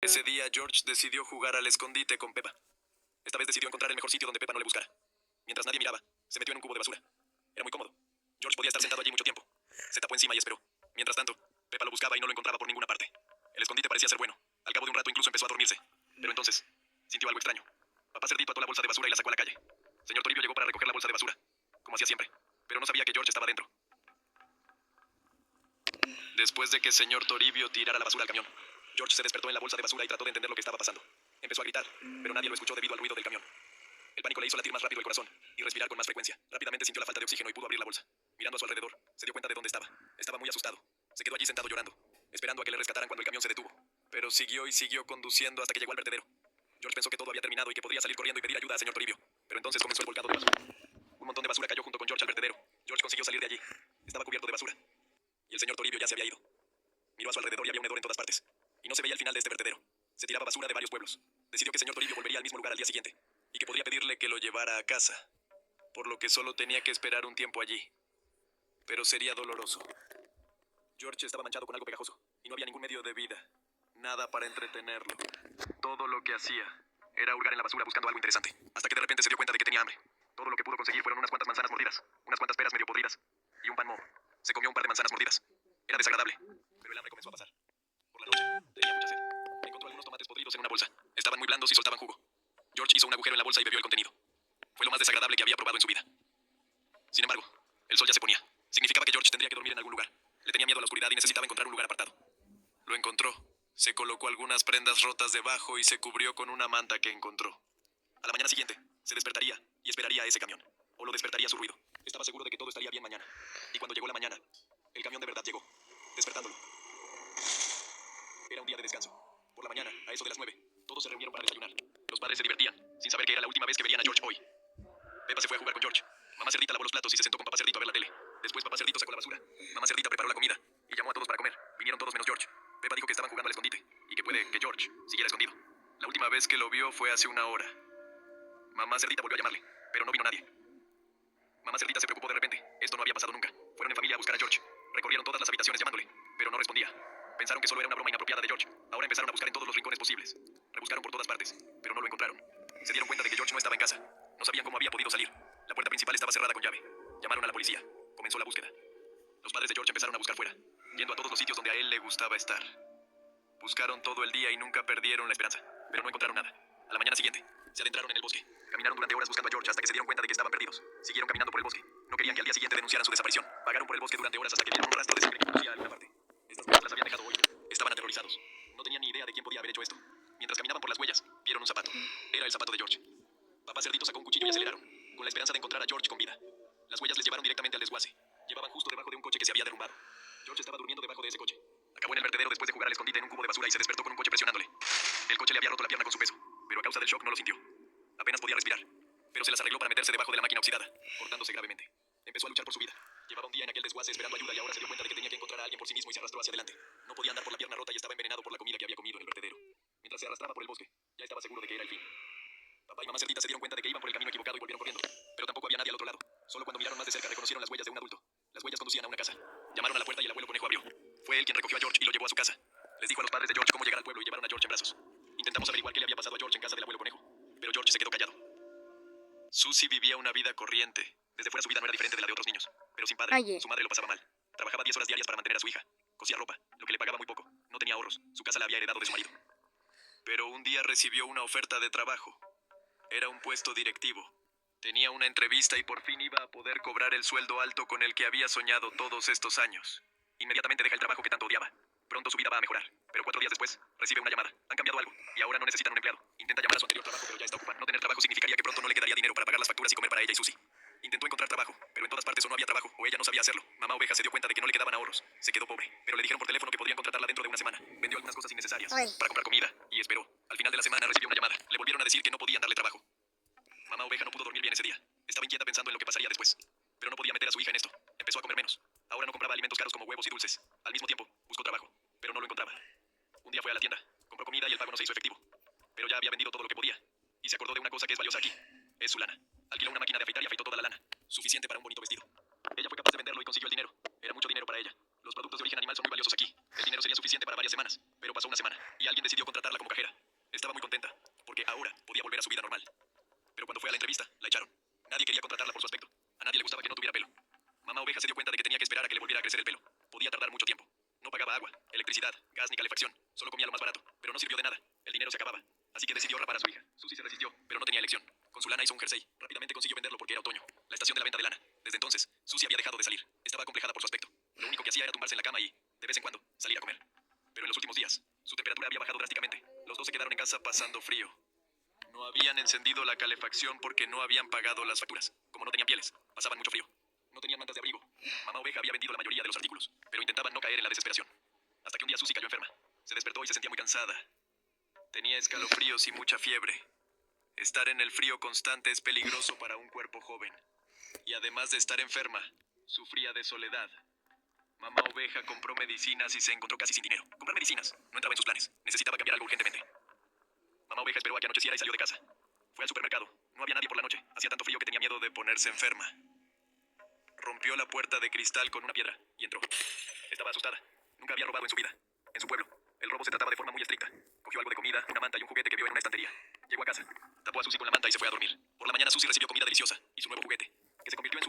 Ese día George decidió jugar al escondite con Peppa. Esta vez decidió encontrar el mejor sitio donde Peppa no le buscara. Mientras nadie miraba, se metió en un cubo de basura. Era muy cómodo. George podía estar sentado allí mucho tiempo. Se tapó encima y esperó. Mientras tanto, Peppa lo buscaba y no lo encontraba por ninguna parte. El escondite parecía ser bueno. Al cabo de un rato incluso empezó a dormirse. Pero entonces, sintió algo extraño. Papá Cerdito ató la bolsa de basura y la sacó a la calle. Señor Toribio llegó para recoger la bolsa de basura, como hacía siempre. Pero no sabía que George estaba dentro. Después de que señor Toribio tirara la basura al camión, George se despertó en la bolsa de basura y trató de entender lo que estaba pasando. Empezó a gritar, pero nadie lo escuchó debido al ruido del camión. El pánico le hizo latir más rápido el corazón y respirar con más frecuencia. Rápidamente sintió la falta de oxígeno y pudo abrir la bolsa. Mirando a su alrededor, se dio cuenta de dónde estaba. Estaba muy asustado. Se quedó allí sentado llorando, esperando a que le rescataran cuando el camión se detuvo. Pero siguió y siguió conduciendo hasta que llegó al vertedero. George pensó que todo había terminado y que podría salir corriendo y pedir ayuda al señor Toribio. Pero entonces comenzó el volcado de basura. Un montón de basura cayó junto con George al vertedero. George consiguió salir de allí. Estaba cubierto de basura. Y el señor Toribio ya se había ido. Miró a su alrededor y había un hedor en todas partes. Y no se veía el final de este vertedero. Se tiraba basura de varios pueblos. Decidió que el señor Toribio volvería al mismo lugar al día siguiente. Y que podría pedirle que lo llevara a casa. Por lo que solo tenía que esperar un tiempo allí. Pero sería doloroso. George estaba manchado con algo pegajoso. Y no había ningún medio de vida. Nada para entretenerlo. Todo lo que hacía era hurgar en la basura buscando algo interesante. Hasta que de repente se dio cuenta de que tenía hambre. Todo lo que pudo conseguir fueron unas cuantas manzanas mordidas, unas cuantas peras medio podridas y un pan moho. Se comió un par de manzanas mordidas. Era desagradable, pero el hambre comenzó a pasar. Por la noche, tenía mucha sed. Encontró algunos tomates podridos en una bolsa. Estaban muy blandos y soltaban jugo. George hizo un agujero en la bolsa y bebió el contenido. Fue lo más desagradable que había probado en su vida. Sin embargo, el sol ya se ponía. Significaba que George tendría que dormir en algún lugar. Le tenía miedo a la oscuridad y necesitaba encontrar un lugar apartado. Lo encontró. Se colocó algunas prendas rotas debajo y se cubrió con una manta que encontró. A la mañana siguiente, se despertaría y esperaría a ese camión. O lo despertaría su ruido. Estaba seguro de que todo estaría bien mañana. Y cuando llegó la mañana, el camión de verdad llegó, despertándolo. Era un día de descanso. Por la mañana, a eso de las 9, todos se reunieron para desayunar. Los padres se divertían, sin saber que era la última vez que verían a George hoy. Peppa se fue a jugar con George. Mamá Cerdita lavó los platos y se sentó con Papá Cerdito a ver la tele. Después Papá Cerdito sacó la basura. Mamá Cerdita preparó la comida y llamó a todos para comer. Vinieron todos menos George. Peppa dijo que estaban jugando al escondite y que puede que George siguiera escondido. La última vez que lo vio fue hace una hora. Mamá Cerdita volvió a llamarle, pero no vino nadie. Mamá Cerdita se preocupó de repente. Esto no había pasado nunca. Fueron en familia a buscar a George. Recorrieron todas las habitaciones llamándole, pero no respondía. Pensaron que solo era una broma inapropiada de George. Ahora empezaron a buscar en todos los rincones posibles. Rebuscaron por todas partes, pero no lo encontraron. Se dieron cuenta de que George no estaba en casa. No sabían cómo había podido salir. La puerta principal estaba cerrada con llave. Llamaron a la policía. Comenzó la búsqueda. Los padres de George empezaron a buscar fuera, yendo a todos los sitios donde a él le gustaba estar. Buscaron todo el día y nunca perdieron la esperanza, pero no encontraron nada. A la mañana siguiente, se adentraron en el bosque. Caminaron durante horas buscando a George hasta que se dieron cuenta de que estaban perdidos. Siguieron caminando por el bosque. No querían que al día siguiente denunciaran su desaparición. Vagaron por el bosque durante horas hasta que vieron un rastro de sangre que conducía a alguna parte. Estas huellas las habían dejado hoy. Estaban aterrorizados. No tenían ni idea de quién podía haber hecho esto. Mientras caminaban por las huellas, vieron un zapato. Era el zapato de George. Papá Cerdito sacó un cuchillo y aceleraron, con la esperanza de encontrar a George con vida. Las huellas les llevaron directamente al desguace. Llevaban justo debajo de un coche que se había derrumbado. George estaba durmiendo debajo de ese coche. Acabó en el vertedero después de jugar al escondite en un cubo de basura y se despertó con un coche presionándole. El coche le había roto la pierna con su peso, pero a causa del shock no lo sintió. Apenas podía respirar, pero se las arregló para meterse debajo de la máquina oxidada, cortándose gravemente. Empezó a luchar por su vida. Llevaba un día en aquel desguace esperando ayuda y ahora se dio cuenta de que tenía que encontrar a alguien por sí mismo y se arrastró hacia adelante. No podía andar por la pierna rota y estaba envenenado por la comida que había comido en el vertedero. Mientras se arrastraba por el bosque, ya estaba seguro de que era el fin. Papá y mamá Cerdita se dieron cuenta de que iban por el camino equivocado y volvieron corriendo. Pero tampoco había nadie al otro lado. Solo cuando miraron más de cerca reconocieron las huellas de un adulto. Las huellas conducían a una casa. Llamaron a la puerta y el abuelo conejo abrió. Fue él quien recogió a George y lo llevó a su casa. Les dijo a los padres de George cómo llegar al pueblo y llevaron a George en brazos. Intentamos averiguar qué le había pasado a George en casa del abuelo conejo, pero George se quedó callado. Susie vivía una vida corriente. Desde fuera su vida no era diferente de la de otros niños. Pero sin padre, su madre lo pasaba mal. Trabajaba 10 horas diarias para mantener a su hija. Cosía ropa, lo que le pagaba muy poco. No tenía ahorros. Su casa la había heredado de su marido. Pero un día recibió una oferta de trabajo. Era un puesto directivo. Tenía una entrevista y por fin iba a poder cobrar el sueldo alto con el que había soñado todos estos años. Inmediatamente deja el trabajo que tanto odiaba. Pronto su vida va a mejorar. Pero 4 días después, recibe una llamada. Han cambiado algo y ahora no necesitan un empleado. Intenta llamar a su anterior trabajo, pero ya está ocupado. No tener trabajo significaría que pronto no le quedaría dinero para pagar las facturas y comer para ella y Susie. Intentó encontrar trabajo, pero en todas partes o no había trabajo, o ella no sabía hacerlo. Mamá Oveja se dio cuenta de que no le quedaban ahorros. Se quedó pobre, pero le dijeron por teléfono que podrían contratarla dentro de una semana. Vendió algunas cosas innecesarias para comprar comida y esperó. Al final de la semana recibió una llamada. Le volvieron a decir que no podían darle trabajo. Mamá Oveja no pudo dormir bien ese día. Estaba inquieta pensando en lo que pasaría después. Pero no podía meter a su hija en esto. Empezó a comer menos. Ahora no compraba alimentos caros como huevos y dulces. Al mismo tiempo, buscó trabajo, pero no lo encontraba. Un día fue a la tienda, compró comida y el pago no se hizo efectivo. Pero ya había vendido todo lo que podía. Y se acordó de una cosa que es valiosa aquí. Es su lana. Alquiló una máquina de afeitar y afeitó toda la lana. Suficiente para un bonito vestido. Ella fue capaz de venderlo y consiguió el dinero. Era mucho dinero para ella. Los productos de origen animal son muy valiosos aquí. El dinero sería suficiente para varias semanas. Pero pasó una semana y alguien decidió contratarla como cajera. Solo comía lo más barato, pero no sirvió de nada. El dinero se acababa, así que decidió rapar a su hija. Susie se resistió, pero no tenía elección. Con su lana hizo un jersey. Rápidamente consiguió venderlo porque era otoño, la estación de la venta de lana. Desde entonces, Susie había dejado de salir. Estaba acomplejada por su aspecto. Lo único que hacía era tumbarse en la cama y, de vez en cuando, salir a comer. Pero en los últimos días, su temperatura había bajado drásticamente. Los dos se quedaron en casa pasando frío. No habían encendido la calefacción porque no habían pagado las facturas. Como no tenían pieles, pasaban mucho frío. No tenían mantas de abrigo. Mamá Oveja había vendido la mayoría de los artículos, pero intentaban no caer en la desesperación. Hasta que un día Susie cayó enferma. Se despertó y se sentía muy cansada. Tenía escalofríos y mucha fiebre. Estar en el frío constante es peligroso para un cuerpo joven. Y además de estar enferma, sufría de soledad. Mamá Oveja compró medicinas y se encontró casi sin dinero. Comprar medicinas no entraba en sus planes. Necesitaba cambiar algo urgentemente. Mamá Oveja esperó a que anocheciera y salió de casa. Fue al supermercado. No había nadie por la noche. Hacía tanto frío que tenía miedo de ponerse enferma. Rompió la puerta de cristal con una piedra y entró. Estaba asustada. Nunca había robado en su vida. En su pueblo, el robo se trataba de forma muy estricta. Cogió algo de comida, una manta y un juguete que vio en una estantería. Llegó a casa, tapó a Susie con la manta y se fue a dormir. Por la mañana Susie recibió comida deliciosa y su nuevo juguete, que se convirtió en